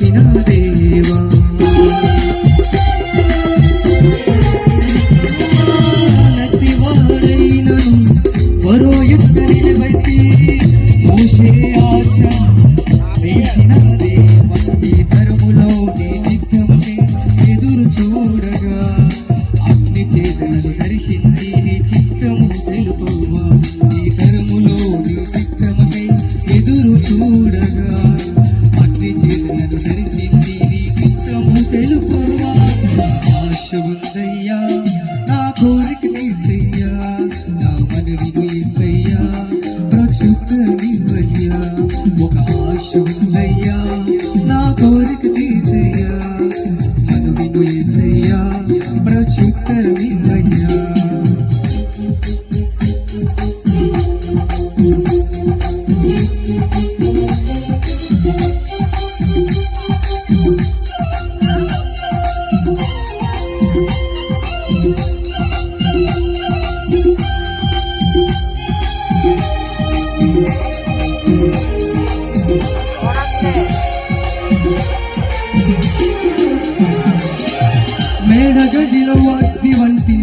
చేసిన దేవా నతివాడైనను వరో యుద్ధ నిలబెట్టి మోషే ఆశ వేసిన దేవా ఈ తరములో నీ చిత్తముకే ఎదురు చూడగా అగ్ని చేతను దర్శించి నీ చిత్తము తెలుపవా ఈ తరములో నీ చిత్తముకే ఎదురు చూడగా అగ్ని చేతను దర్శించి నీ చిత్తము తెలుపవా ఆశ ఉందయ్యా నా కోరిక తీర్చయ్యా నా మనవి యేసయ్యా ప్రక్షుబ్ధనివ్వయ్యా ఒక ఆశ ఉందయ్యా నా కోరిక తీర్చయ్యా మనవి యేసయ్యా ప్రక్షుబ్ధనివ్వయ్యా మేడగదిలో అగ్ని వంటి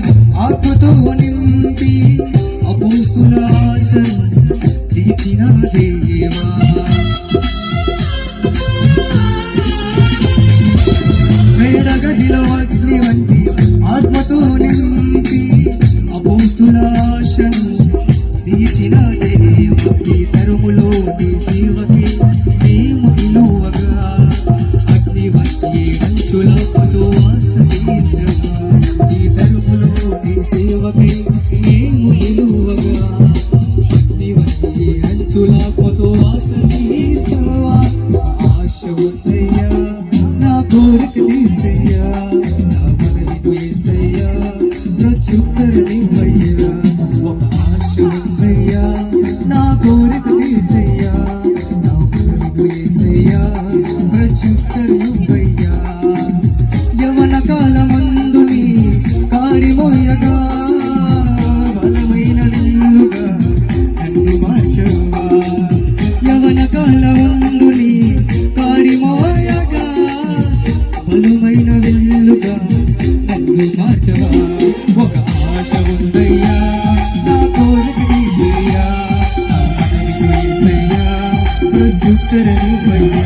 ఆత్మతో నింపి అపోస్తుల ఆశను తీర్చిన దేవా మేడగదిలో అగ్ని వంటి ఆత్మతో నింపి అపోస్తుల ఆశను తీర్చిన దేవా ఈ తరుములో నీ సేవకి మేము నిలువగా అగ్ని వంటి అంచులతో ఈ తరుములో నీ సేవకి మేము నిలువగా అగ్ని వంటి అంచులతో ఆశ ఉందయ్యా నా కోరిక తీర్చయ్యా నా మనవి యేసయ్యా ప్రత్యుత్తరనివ్వయ్యా ఒక ఆశ ఉందయ్యా నా కోరిక తీర్చయ్యా నా మనవి యేసయ్యా ప్రత్యుత్తరనివ్వయ్యా యవన కాలమందు నీ కాడి మోయగా బలమైన విల్లుగా నన్ను మార్చవా యవన కాలమందు నీ కాడి మోయగా బలమైన విల్లుగా నన్ను మార్చవా ఒక ఆశ ఉందయ్యా నా కోరిక తీర్చయ్యా నా మనవి యేసయ్యా ప్రత్యుత్తరనివ్వయ్యా